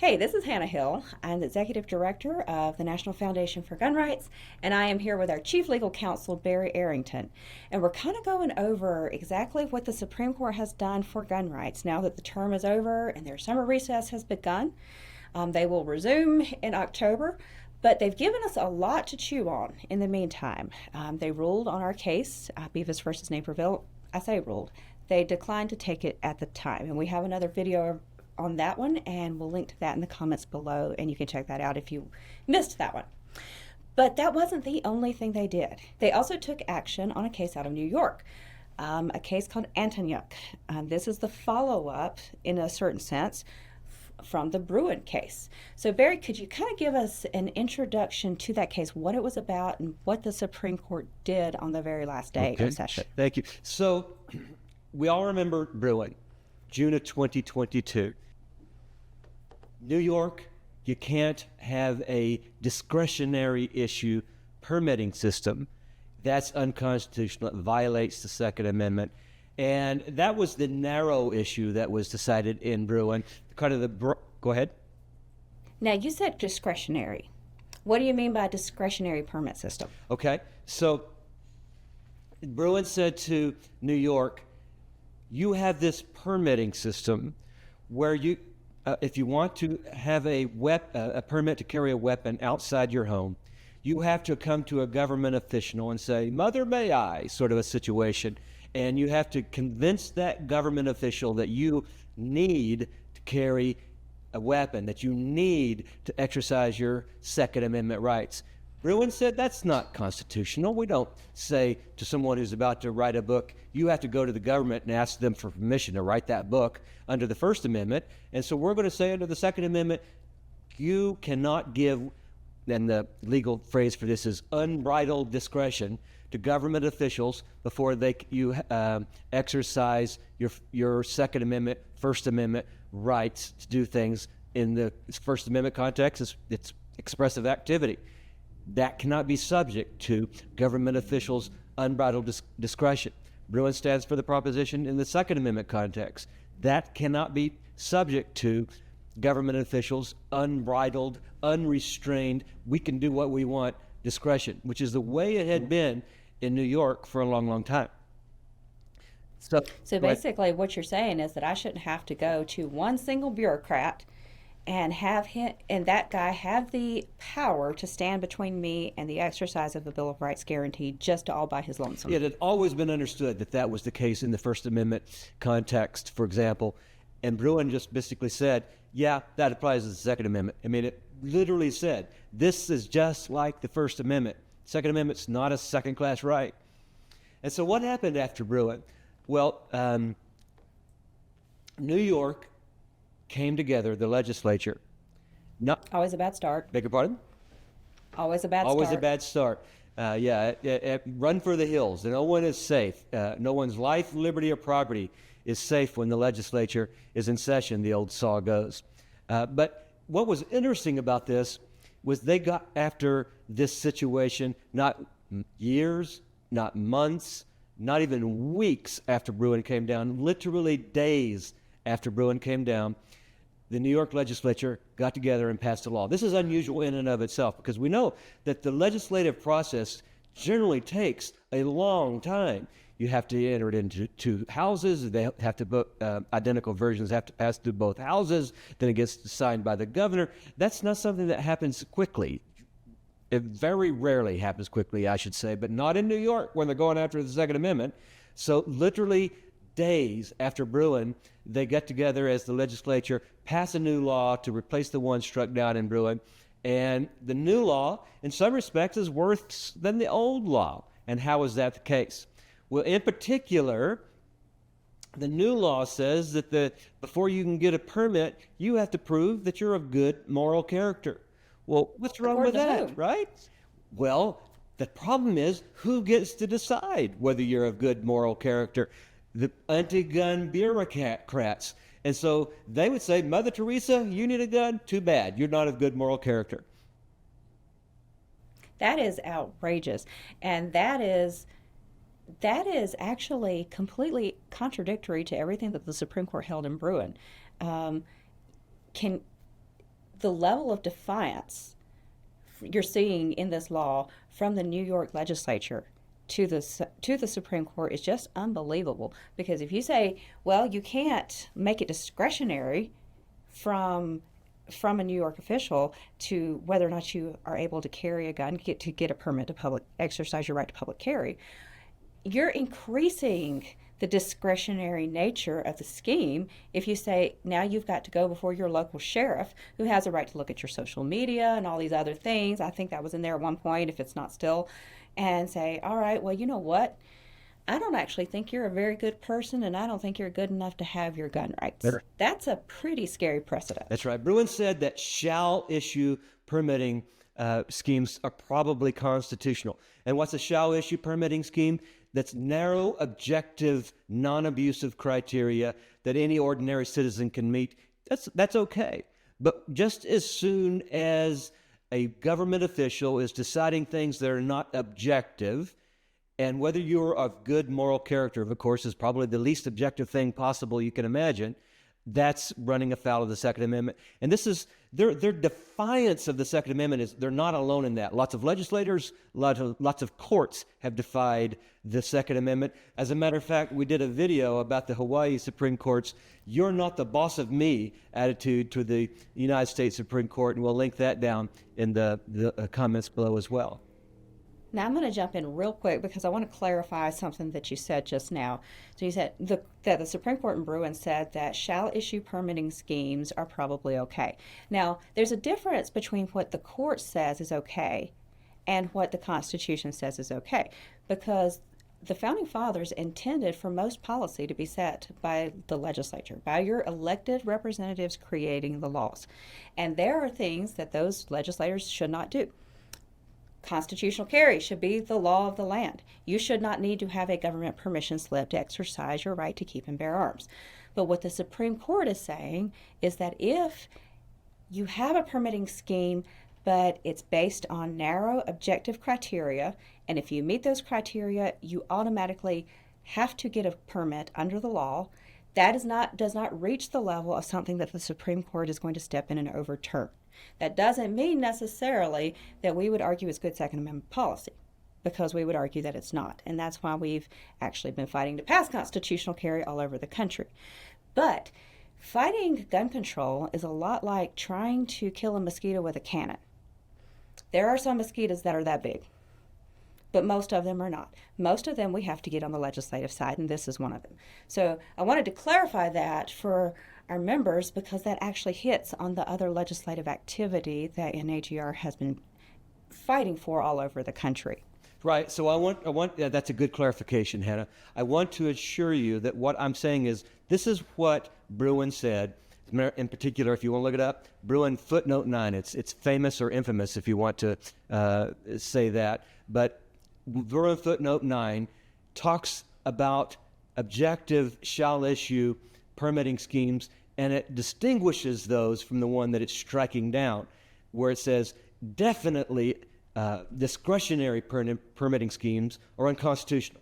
Hey, this is Hannah Hill. I'm the Executive Director of the National Foundation for Gun Rights, and I am here with our Chief Legal Counsel, Barry Arrington. And we're kind of going over exactly what the Supreme Court has done for gun rights now that the term is over and their summer recess has begun. They will resume in October, but they've given us a lot to chew on in the meantime. They ruled on our case, Beavis versus Naperville. I say ruled. They declined to take it at the time, and we have another video on that one, and we'll link to that in the comments below, and you can check that out if you missed that one. But that wasn't the only thing they did. They also took action on a case out of New York, a case called Antonuk. This is the follow-up, in a certain sense, from the Bruen case. So Barry, could you kind of give us an introduction to that case, what it was about, and what the Supreme Court did on the very last day of session? Thank you. So we all remember Bruen, June of 2022. New York, you can't have a discretionary issue permitting system. That's unconstitutional. It violates the Second Amendment. And that was the narrow issue that was decided in Bruen. Go ahead. Now, you said discretionary. What do you mean by discretionary permit system? Okay, so Bruen said to New York, you have this permitting system where you, if you want to have a permit to carry a weapon outside your home, you have to come to a government official and say, "Mother, may I?" sort of a situation. And you have to convince that government official that you need to carry a weapon, that you need to exercise your Second Amendment rights. Bruen said that's not constitutional. We don't say to someone who's about to write a book, you have to go to the government and ask them for permission to write that book under the First Amendment. And so we're going to say under the Second Amendment, you cannot give, and the legal phrase for this is unbridled discretion to government officials before you exercise your Second Amendment, First Amendment rights to do things. In the First Amendment context, it's expressive activity. That cannot be subject to government officials' unbridled discretion. Bruen stands for the proposition in the Second Amendment context. That cannot be subject to government officials' unbridled, unrestrained, we can do what we want discretion, which is the way it had been in New York for a long, long time. So basically what you're saying is that I shouldn't have to go to one single bureaucrat and have him and that guy have the power to stand between me and the exercise of the Bill of Rights guarantee just all by his lonesome. It had always been understood that that was the case in the First Amendment context, for example. And Bruen just basically said, yeah, that applies to the Second Amendment. I mean, it literally said, this is just like the First Amendment. Second Amendment's not a second-class right. And so what happened after Bruen? Well, New York came together, the legislature. Always a bad start. Beg your pardon? Always a bad start. Always a bad start. Run for the hills. No one is safe. No one's life, liberty, or property is safe when the legislature is in session, the old saw goes. But what was interesting about this was they got after this situation not years, not months, not even weeks after Bruen came down, literally days after Bruen came down. The New York legislature got together and passed a law. This is unusual in and of itself because we know that the legislative process generally takes a long time. You have to enter it into two houses. They have to identical versions have to pass through both houses. Then it gets signed by the governor. That's not something that happens quickly. It very rarely happens quickly, I should say, but not in New York when they're going after the Second Amendment. So literally days after Bruen, they get together as the legislature, pass a new law to replace the one struck down in Bruen. And the new law, in some respects, is worse than the old law. And how is that the case? Well, in particular, the new law says that before you can get a permit, you have to prove that you're of good moral character. Well, what's wrong with that, right? Well, the problem is who gets to decide whether you're of good moral character? The anti-gun bureaucrats. And so they would say, Mother Teresa, you need a gun? Too bad. You're not of good moral character. That is outrageous. And that is actually completely contradictory to everything that the Supreme Court held in Bruen. the level of defiance you're seeing in this law from the New York legislature to the Supreme Court is just unbelievable. Because if you say, well, you can't make it discretionary from a New York official to whether or not you are able to carry a gun, get a permit to exercise your right to public carry, you're increasing the discretionary nature of the scheme if you say now you've got to go before your local sheriff, who has a right to look at your social media and all these other things. I think that was in there at one point, if it's not still, and say, all right, well, you know what? I don't actually think you're a very good person, and I don't think you're good enough to have your gun rights. That's a pretty scary precedent. That's right. Bruen said that shall issue permitting schemes are probably constitutional. And what's a shall issue permitting scheme? That's narrow, objective, non-abusive criteria that any ordinary citizen can meet. That's okay. But just as soon as a government official is deciding things that are not objective, and whether you're of good moral character, of course, is probably the least objective thing possible you can imagine, that's running afoul of the Second Amendment. And this is their defiance of the Second Amendment is they're not alone in that. Lots of legislators, lots of courts have defied the Second Amendment. As a matter of fact, we did a video about the Hawaii Supreme Court's "You're not the boss of me" attitude to the United States Supreme Court, and we'll link that down in the comments below as well. Now, I'm going to jump in real quick because I want to clarify something that you said just now. So you said that the Supreme Court in Bruen said that shall issue permitting schemes are probably okay. Now, there's a difference between what the court says is okay and what the Constitution says is okay, because the Founding Fathers intended for most policy to be set by the legislature, by your elected representatives creating the laws. And there are things that those legislators should not do. Constitutional carry should be the law of the land. You should not need to have a government permission slip to exercise your right to keep and bear arms. But what the Supreme Court is saying is that if you have a permitting scheme, but it's based on narrow objective criteria, and if you meet those criteria, you automatically have to get a permit under the law, that does not reach the level of something that the Supreme Court is going to step in and overturn. That doesn't mean necessarily that we would argue it's good Second Amendment policy, because we would argue that it's not. And that's why we've actually been fighting to pass constitutional carry all over the country. But fighting gun control is a lot like trying to kill a mosquito with a cannon. There are some mosquitoes that are that big, but most of them are not. Most of them we have to get on the legislative side, and this is one of them. So I wanted to clarify that for our members, because that actually hits on the other legislative activity that NAGR has been fighting for all over the country. Right. So I want that's a good clarification, Hannah. I want to assure you that what I'm saying is this is what Bruen said. In particular, if you want to look it up, Bruen footnote 9. It's famous or infamous if you want to say that. But Bruen footnote 9 talks about objective shall issue permitting schemes, and it distinguishes those from the one that it's striking down, where it says definitely discretionary permitting schemes are unconstitutional.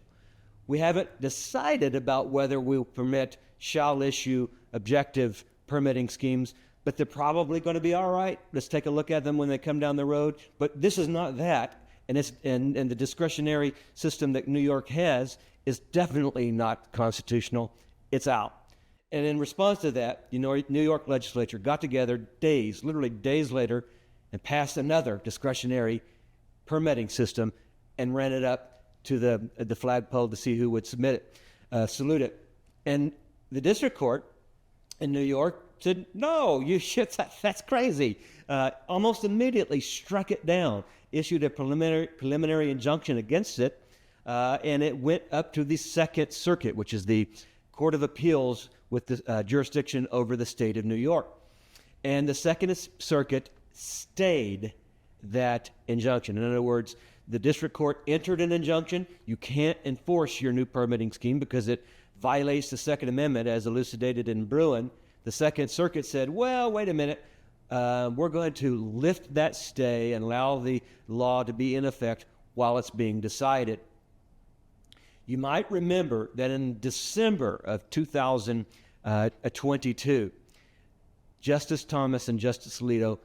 We haven't decided about whether we'll permit shall issue objective permitting schemes, but they're probably going to be all right. Let's take a look at them when they come down the road. But this is not that, and the discretionary system that New York has is definitely not constitutional. It's out. And in response to that, New York legislature got together literally days later, and passed another discretionary permitting system and ran it up to the flagpole to see who would salute it. And the district court in New York said, no, that's crazy. Almost immediately struck it down, issued a preliminary injunction against it, and it went up to the Second Circuit, which is the Court of Appeals with the jurisdiction over the state of New York. And the Second Circuit stayed that injunction. In other words, the district court entered an injunction. You can't enforce your new permitting scheme because it violates the Second Amendment as elucidated in Bruen. The Second Circuit said, well, wait a minute. We're going to lift that stay and allow the law to be in effect while it's being decided. You might remember that in December of 2022, Justice Thomas and Justice Alito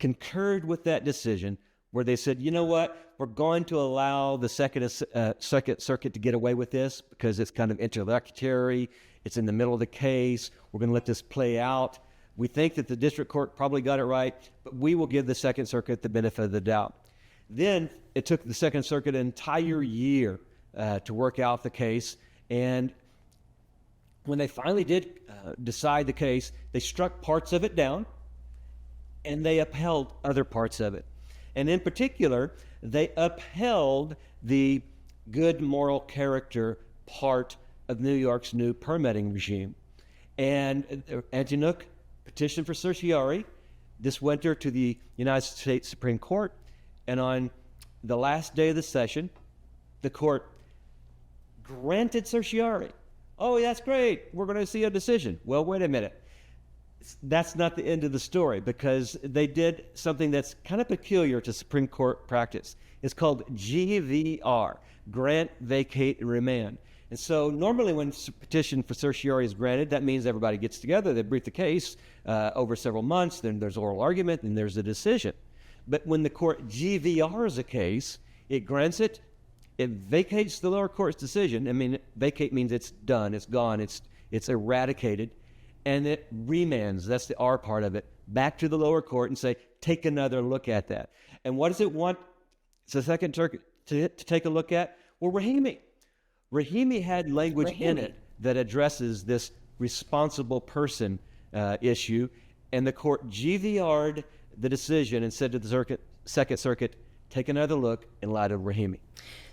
concurred with that decision where they said, you know what, we're going to allow the Second Circuit to get away with this because it's kind of interlocutory, it's in the middle of the case, we're going to let this play out. We think that the district court probably got it right, but we will give the Second Circuit the benefit of the doubt. Then it took the Second Circuit an entire year to work out the case, and when they finally did decide the case, they struck parts of it down, and they upheld other parts of it. And in particular, they upheld the good moral character part of New York's new permitting regime. And Antonuk petitioned for certiorari this winter to the United States Supreme Court, and on the last day of the session, the court granted certiorari. Oh, that's great. We're going to see a decision. Well, wait a minute. That's not the end of the story, because they did something that's kind of peculiar to Supreme Court practice. It's called GVR, grant, vacate, and remand. And so normally when petition for certiorari is granted, that means everybody gets together, they brief the case over several months, then there's oral argument, and there's a decision. But when the court GVRs a case, it grants it, it vacates the lower court's decision. I mean, vacate means it's done, it's gone, it's eradicated, and it remands, that's the R part of it, back to the lower court and say, take another look at that. And what does it want the Second Circuit to take a look at? Well, Rahimi had language in it that addresses this responsible person issue, and the court GVR'd the decision and said to the Second Circuit, take another look in light of Rahimi.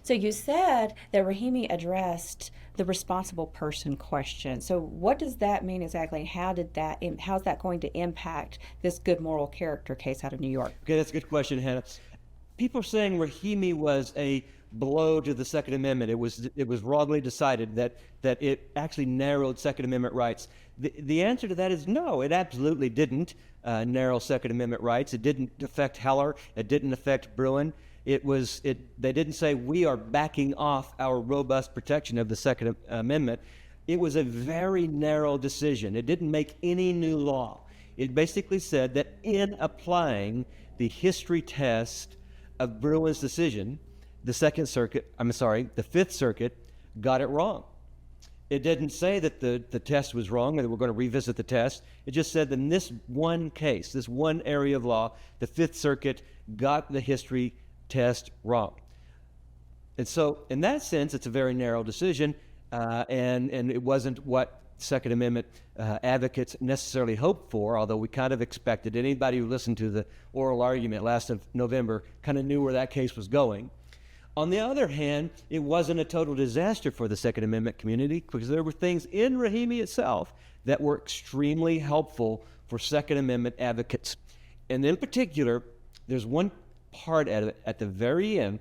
So you said that Rahimi addressed the responsible person question. So what does that mean exactly? How's that going to impact this good moral character case out of New York? Okay, that's a good question, Hannah. People are saying Rahimi was a blow to the Second Amendment. It was wrongly decided that it actually narrowed Second Amendment rights. The answer to that is no, it absolutely didn't narrow Second Amendment rights. It didn't affect Heller. It didn't affect Bruen. They didn't say we are backing off our robust protection of the Second Amendment. It was a very narrow decision. It didn't make any new law. It basically said that in applying the history test of Bruen's decision, the Fifth Circuit got it wrong. It didn't say that the test was wrong and that we're going to revisit the test. It just said that in this one case, this one area of law, the Fifth Circuit got the history test wrong. And so in that sense, it's a very narrow decision, and it wasn't what Second Amendment advocates necessarily hoped for, although we kind of expected. Anybody who listened to the oral argument last of November kind of knew where that case was going. On the other hand, it wasn't a total disaster for the Second Amendment community, because there were things in Rahimi itself that were extremely helpful for Second Amendment advocates. And in particular, there's one part at the very end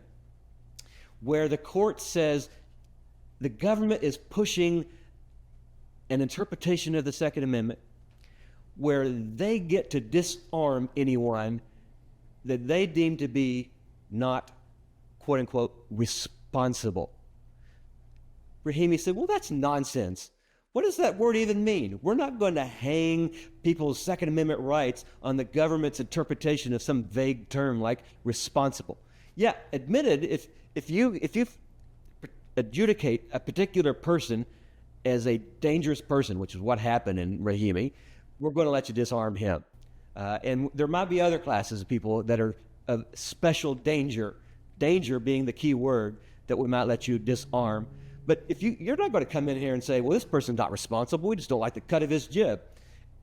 where the court says the government is pushing an interpretation of the Second Amendment where they get to disarm anyone that they deem to be not, quote unquote, responsible. Rahimi said, well, that's nonsense. What does that word even mean? We're not going to hang people's Second Amendment rights on the government's interpretation of some vague term like responsible. Yeah, admitted, if you adjudicate a particular person as a dangerous person, which is what happened in Rahimi, we're going to let you disarm him. And there might be other classes of people that are of special danger being the key word, that we might let you disarm. But if you're not going to come in here and say, well, this person's not responsible, we just don't like the cut of his jib,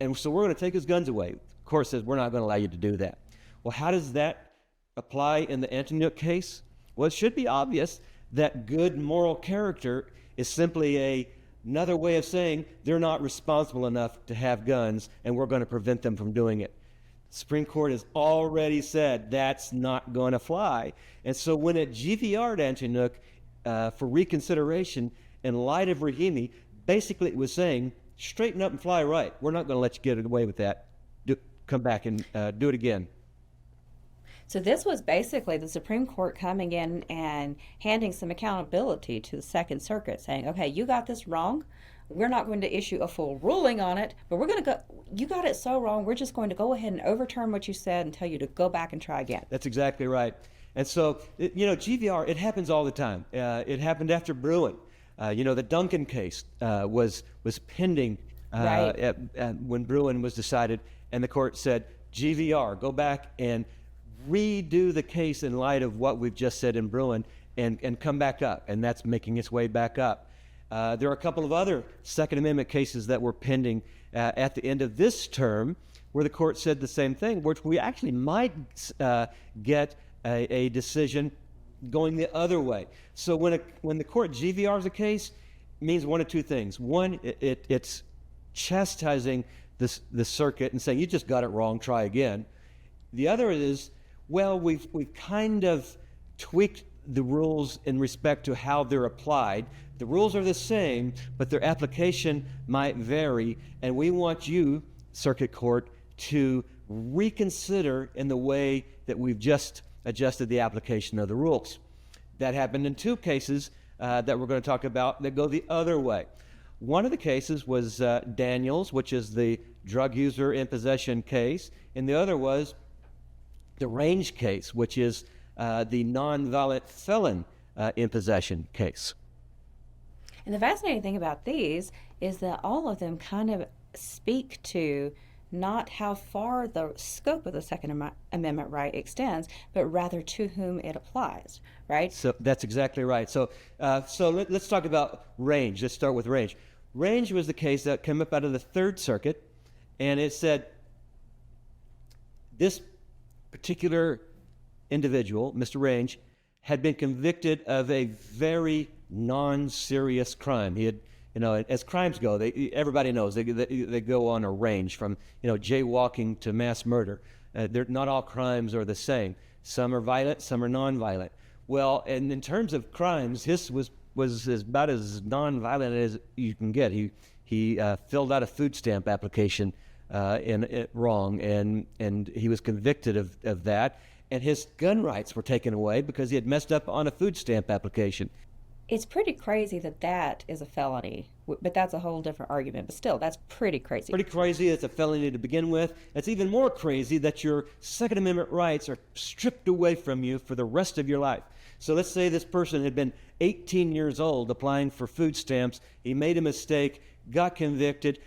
and so we're going to take his guns away. The court says we're not going to allow you to do that. Well, how does that apply in the Antonuk case? Well, it should be obvious that good moral character is simply another way of saying they're not responsible enough to have guns, and we're going to prevent them from doing it. The Supreme Court has already said that's not going to fly. And so when it GVR'd Antonuk for reconsideration in light of Rahimi, basically it was saying, straighten up and fly right. We're not going to let you get away with that. Come back and do it again. So this was basically the Supreme Court coming in and handing some accountability to the Second Circuit, saying, okay, you got this wrong. we're not going to issue a full ruling on it, but we're going to go, you got it so wrong, we're just going to go ahead and overturn what you said and tell you to go back and try again. That's exactly right. And so, GVR, it happens all the time. It happened after Bruen. The Duncan case was pending Right. when Bruen was decided, and the court said, GVR, go back and redo the case in light of what we've just said in Bruen and come back up. And that's making its way back up. There are a couple of other Second Amendment cases that were pending at the end of this term where the court said the same thing, which we actually might get a decision going the other way. So when the court GVRs a case, it means one of two things. One, it's chastising the circuit and saying, you just got it wrong, try again. The other is, well, we've kind of tweaked the rules in respect to how they're applied. The rules are the same, but their application might vary, and we want you, Circuit Court, to reconsider in the way that we've just adjusted the application of the rules. That happened in two cases that we're going to talk about that go the other way. One of the cases was Daniels, which is the drug user in possession case, and the other was the Range case, which is the nonviolent felon in possession case. And the fascinating thing about these is that all of them kind of speak to not how far the scope of the Second Amendment right extends, but rather to whom it applies, right? So that's exactly right. So let's talk about Range. Let's start with Range. Range was the case that came up out of the Third Circuit, and it said this particular individual, Mr. Range, had been convicted of a very non-serious crime. He had, as crimes go, everybody knows they go on a range from, jaywalking to mass murder. Not all crimes are the same. Some are violent, some are non-violent. Well, and in terms of crimes, his was about as non-violent as you can get. He filled out a food stamp application wrong, and he was convicted of that. And his gun rights were taken away because he had messed up on a food stamp application. It's pretty crazy that is a felony, but that's a whole different argument. But still, that's pretty crazy. Pretty crazy. It's a felony to begin with. It's even more crazy that your Second Amendment rights are stripped away from you for the rest of your life. So let's say this person had been 18 years old applying for food stamps. He made a mistake, got convicted.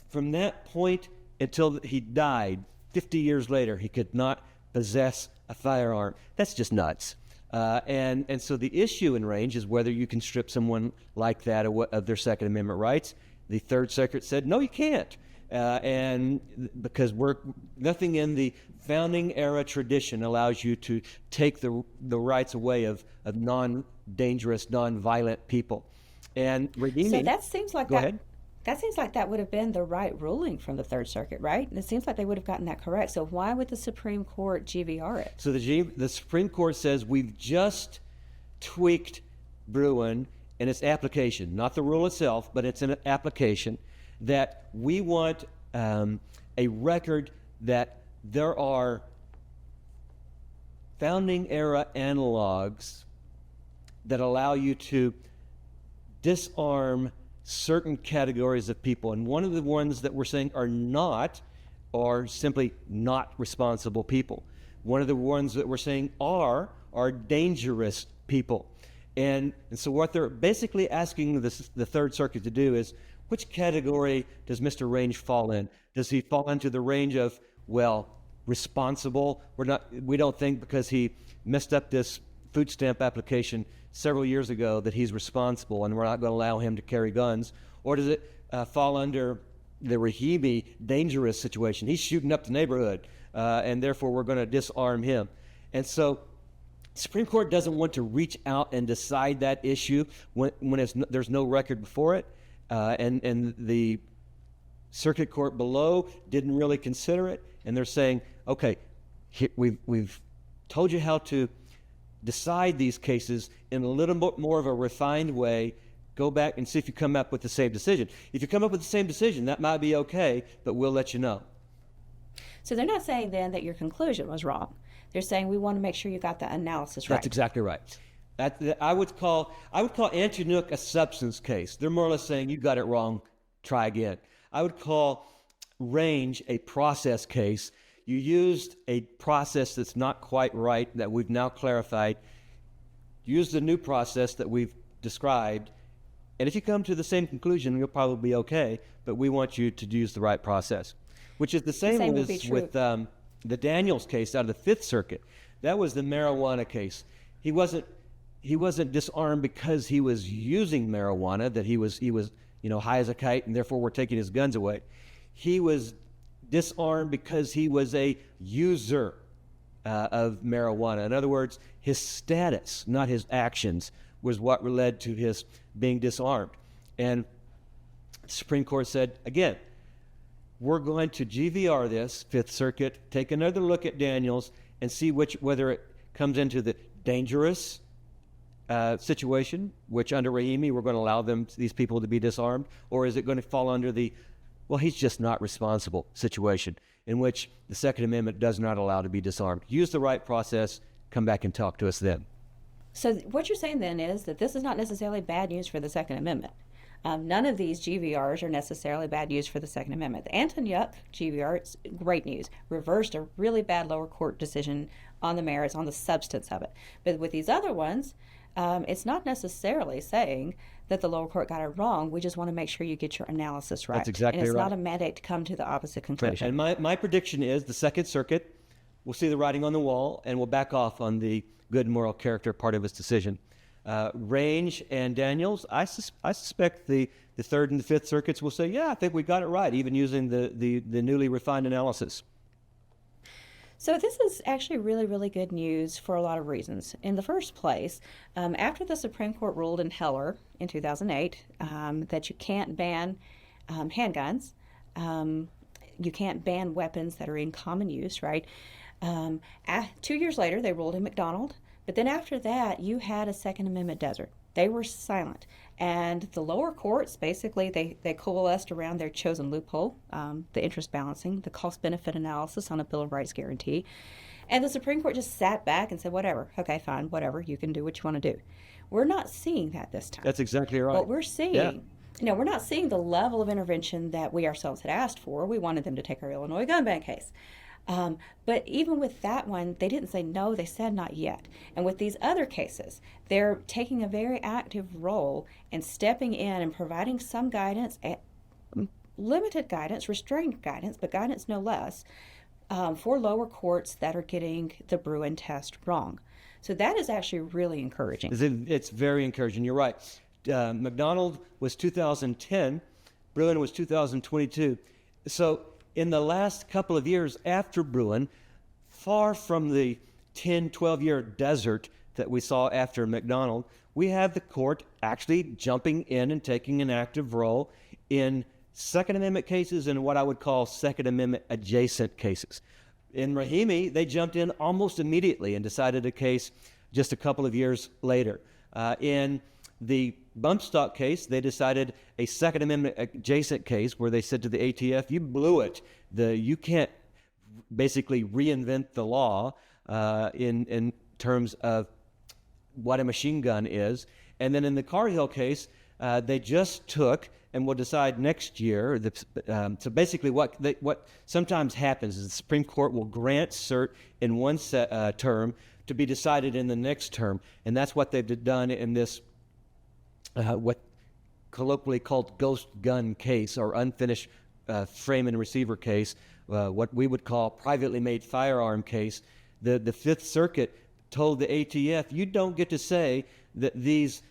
From that point until he died, 50 years later, he could not possess a firearm. That's just nuts. And so the issue in Range is whether you can strip someone like that of their Second Amendment rights. The Third Circuit said, no, you can't. And because nothing in the founding era tradition allows you to take the rights away of non-dangerous, non-violent people. And Rahimi, so that seems like go ahead. That seems like that would have been the right ruling from the Third Circuit, right? And it seems like they would have gotten that correct. So why would the Supreme Court GVR it? So the Supreme Court says we've just tweaked Bruen in its application, not the rule itself, but it's an application that we want a record that there are founding era analogs that allow you to disarm certain categories of people. And one of the ones that we're saying are simply not responsible people. One of the ones that we're saying are dangerous people. And so what they're basically asking the Third Circuit to do is, which category does Mr. Range fall in? Does he fall into the range of, responsible? We don't think because he messed up this food stamp application several years ago that he's responsible and we're not going to allow him to carry guns? Or does it fall under the Rahimi dangerous situation? He's shooting up the neighborhood and therefore we're going to disarm him. And so the Supreme Court doesn't want to reach out and decide that issue when there's no record before it. And the circuit court below didn't really consider it. And they're saying, okay, we've told you how to decide these cases in a little bit more of a refined way. Go back and see if you come up with the same decision. If you come up with the same decision, that might be okay, but we'll let you know. So they're not saying then that your conclusion was wrong. They're saying we want to make sure you got the analysis right. That's exactly right. I would call Antonuk a substance case. They're more or less saying you got it wrong, try again. I would call Range a process case. You used a process that's not quite right that we've now clarified. Use the new process that we've described, and if you come to the same conclusion, you'll probably be okay. But we want you to use the right process, which is the same would be as true. with the Daniels case out of the Fifth Circuit. That was the marijuana case. He wasn't disarmed because he was using marijuana, that he was high as a kite, and therefore we're taking his guns away. He was disarmed because he was a user of marijuana. In other words, his status, not his actions, was what led to his being disarmed. And the Supreme Court said, again, we're going to GVR this, Fifth Circuit, take another look at Daniels and see whether it comes into the dangerous situation, which under Rahimi we're going to allow these people to be disarmed, or is it going to fall under the, well, he's just not responsible situation, in which the Second Amendment does not allow to be disarmed. Use the right process, come back and talk to us then. So what you're saying then is that this is not necessarily bad news for the Second Amendment. None of these GVRs are necessarily bad news for the Second Amendment. The Antonuk GVR, it's great news, reversed a really bad lower court decision on the merits, on the substance of it. But with these other ones, it's not necessarily saying that the lower court got it wrong. We just want to make sure you get your analysis right. That's exactly right. And it's not a mandate to come to the opposite conclusion. And my prediction is the Second Circuit will see the writing on the wall and will back off on the good moral character part of its decision. Range and Daniels, I suspect the Third and the Fifth Circuits will say, yeah, I think we got it right, even using the newly refined analysis. So this is actually really, really good news for a lot of reasons. In the first place, after the Supreme Court ruled in Heller in 2008 that you can't ban handguns, you can't ban weapons that are in common use, right? 2 years later, they ruled in McDonald. But then after that, you had a Second Amendment desert. They were silent. And the lower courts, basically, they coalesced around their chosen loophole, the interest balancing, the cost-benefit analysis on a Bill of Rights guarantee. And the Supreme Court just sat back and said, whatever, okay, fine, whatever, you can do what you want to do. We're not seeing that this time. That's exactly right. What we're seeing, yeah. We're not seeing the level of intervention that we ourselves had asked for. We wanted them to take our Illinois gun ban case. But even with that one, they didn't say no, they said not yet. And with these other cases, they're taking a very active role in stepping in and providing some guidance, limited guidance, restrained guidance, but guidance no less, for lower courts that are getting the Bruen test wrong. So that is actually really encouraging. It's very encouraging. You're right. McDonald was 2010, Bruen was 2022. So in the last couple of years after Bruen, far from the 10, 12-year desert that we saw after McDonald, we have the court actually jumping in and taking an active role in Second Amendment cases and what I would call Second Amendment adjacent cases. In Rahimi, they jumped in almost immediately and decided a case just a couple of years later. In the bump stock case, they decided a Second Amendment adjacent case where they said to the ATF, you blew it. You can't basically reinvent the law in terms of what a machine gun is. And then in the Carhill case, they just took and will decide next year. So basically what sometimes happens is the Supreme Court will grant cert in one term to be decided in the next term. And that's what they've done in this what colloquially called ghost gun case or unfinished frame and receiver case, what we would call privately made firearm case. The Fifth Circuit told the ATF, you don't get to say that these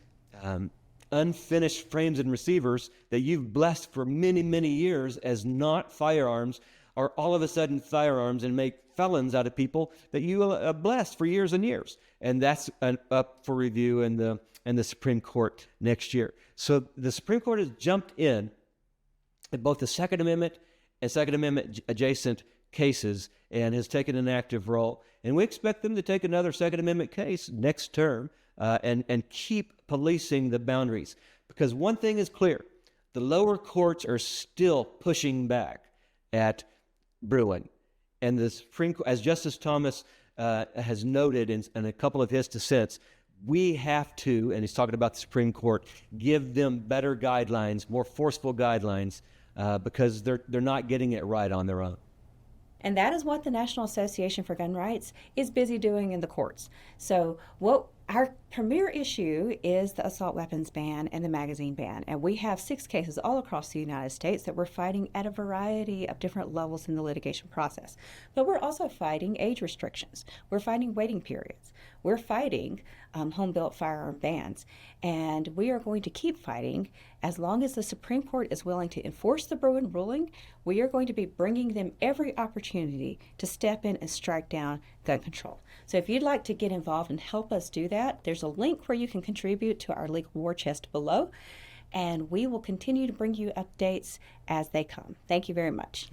unfinished frames and receivers that you've blessed for many, many years as not firearms are all of a sudden firearms and make felons out of people that you blessed for years and years. And that's up for review in the Supreme Court next year. So the Supreme Court has jumped in both the Second Amendment and Second Amendment adjacent cases and has taken an active role. And we expect them to take another Second Amendment case next term and keep policing the boundaries. Because one thing is clear, the lower courts are still pushing back at Bruen. And the Supreme Court, as Justice Thomas has noted in a couple of his dissents, we have to, and he's talking about the Supreme Court, give them better guidelines, more forceful guidelines, because they're not getting it right on their own. And that is what the National Association for Gun Rights is busy doing in the courts. So what our premier issue is the assault weapons ban and the magazine ban. And we have 6 cases all across the United States that we're fighting at a variety of different levels in the litigation process. But we're also fighting age restrictions. We're fighting waiting periods. We're fighting home-built firearm bans. And we are going to keep fighting as long as the Supreme Court is willing to enforce the Bruen ruling. We are going to be bringing them every opportunity to step in and strike down gun control. So if you'd like to get involved and help us do that, there's a link where you can contribute to our legal war chest below, and we will continue to bring you updates as they come. Thank you very much.